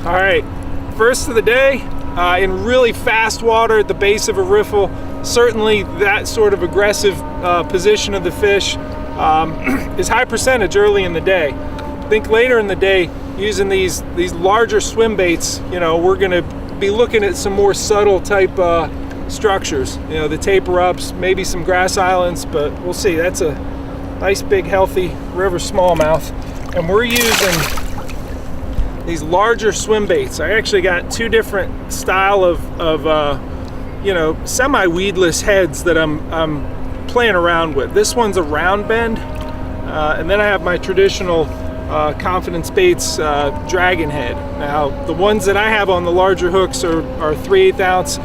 All right, first of the day, in really fast water at the base of a riffle. Certainly that sort of aggressive position of the fish is high percentage early in the day. I think later in the day, using these larger swim baits, you know, we're gonna be looking at some more subtle type structures. You know, the taper ups, maybe some grass islands, but we'll see. That's a nice big healthy river smallmouth. And we're using these larger swim baits. I actually got two different style of you know, semi-weedless heads that I'm playing around with. This one's a round bend, and then I have my traditional Confidence Baits dragon head. Now, the ones that I have on the larger hooks are 3/8 ounce.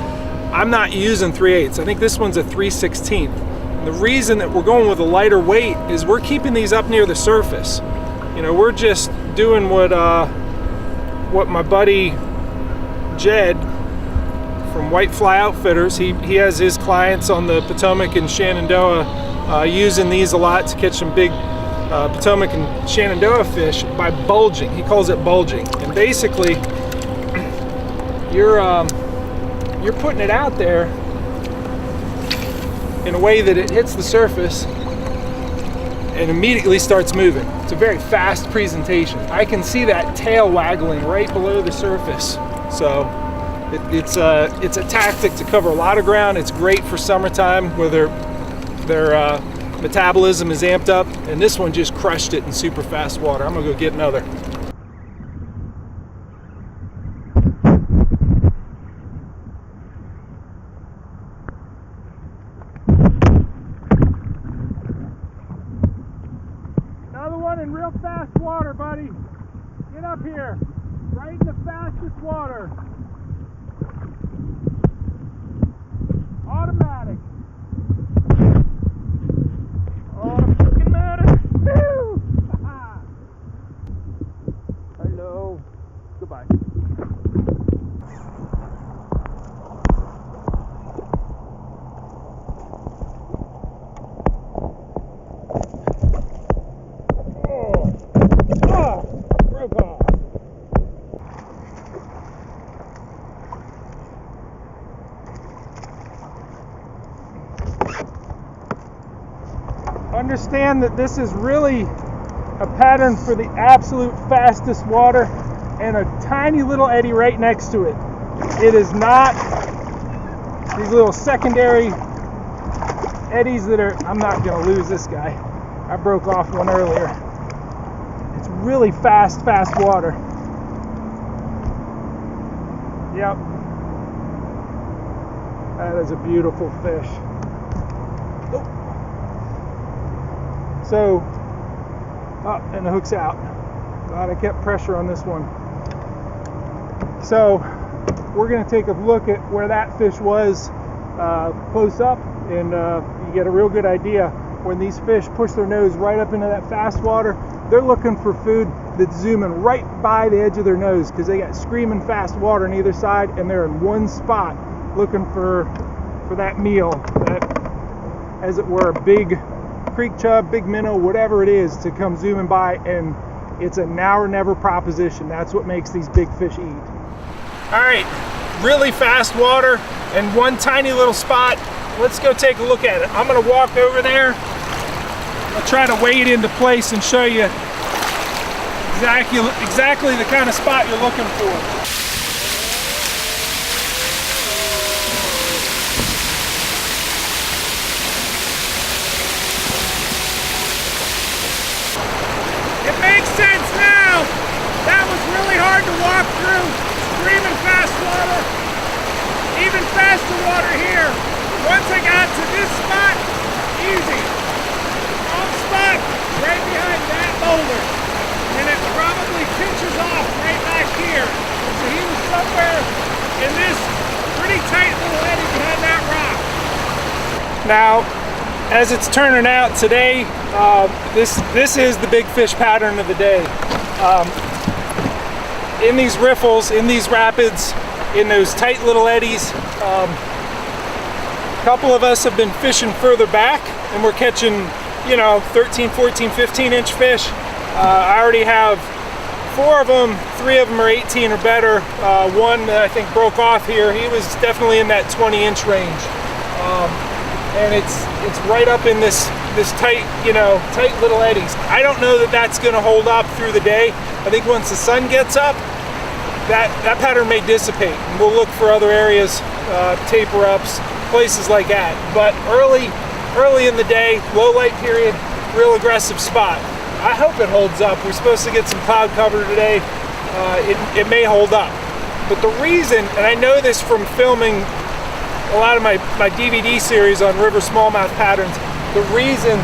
I'm not using 3/8. I think this one's a 3/16. And the reason that we're going with a lighter weight is we're keeping these up near the surface. You know, we're just doing what my buddy Jed from Whitefly Outfitters, he has his clients on the Potomac and Shenandoah using these a lot to catch some big Potomac and Shenandoah fish by bulging. He calls it bulging. And basically, you're putting it out there in a way that it hits the surface and immediately starts moving. It's a very fast presentation. I can see that tail waggling right below the surface. So it's a tactic to cover a lot of ground. It's great for summertime where their metabolism is amped up, and this one just crushed it in super fast water. I'm gonna go get another. Another one in real fast water, buddy. Get up here, right in the fastest water. Automatic. Oh, fucking matter. Woo! Hello. Goodbye. Broke off. Understand that this is really a pattern for the absolute fastest water and a tiny little eddy right next to it. It is not these little secondary eddies that are, I'm not going to lose this guy. I broke off one earlier. It's really fast water. Yep. That is a beautiful fish. So, and the hook's out. Glad I kept pressure on this one. So, we're going to take a look at where that fish was close up, and you get a real good idea. When these fish push their nose right up into that fast water, they're looking for food that's zooming right by the edge of their nose because they got screaming fast water on either side, and they're in one spot looking for that meal, that, as it were, big creek chub, big minnow, whatever it is, to come zooming by, and it's a now or never proposition. That's what makes these big fish eat. All right, really fast water and one tiny little spot. Let's go take a look at it. I'm gonna walk over there. I'll try to weigh it into place and show you exactly the kind of spot you're looking for. It makes sense now. That was really hard to walk through. Screaming fast water. Even faster water here. Once I got to this spot, easy. Wrong spot, right behind that boulder. And it probably pinches off right back here. So he was somewhere in this pretty tight little eddy behind that rock. Now, as it's turning out today, this is the big fish pattern of the day. In these riffles, in these rapids, in those tight little eddies, a couple of us have been fishing further back, and we're catching, you know, 13, 14, 15 inch fish. I already have 4 of them, 3 of them are 18 or better. One that I think broke off here, he was definitely in that 20-inch range. And it's right up in this tight, tight little eddies. I don't know that that's going to hold up through the day. I think once the sun gets up, that pattern may dissipate. And we'll look for other areas, taper ups, places like that. But early in the day, low light period, real aggressive spot. I hope it holds up. We're supposed to get some cloud cover today. It may hold up. But the reason, and I know this from filming a lot of my DVD series on river smallmouth patterns, the reason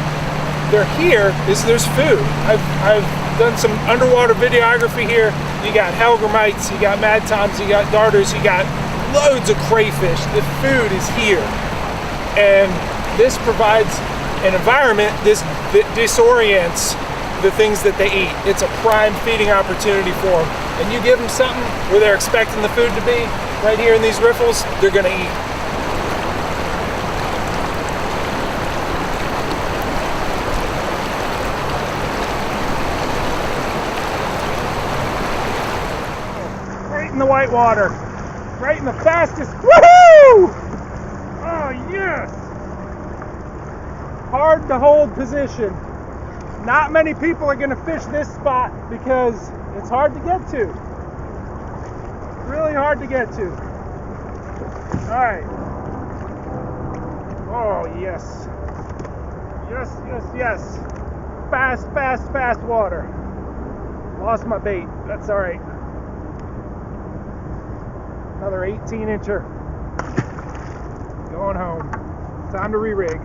they're here is there's food. I've done some underwater videography here. You got hellgrammites, you got mad toms, you got darters, you got loads of crayfish. The food is here. And this provides an environment that disorients the things that they eat. It's a prime feeding opportunity for them. And you give them something where they're expecting the food to be, right here in these riffles, they're gonna eat. Right in the white water. Right in the fastest, woohoo! Oh yes! Hard to hold position. Not many people are going to fish this spot because it's hard to get to. Really hard to get to. Alright. Oh, yes. Yes, yes, yes. Fast, fast, fast water. Lost my bait. That's alright. Another 18-incher. Going home. Time to re-rig.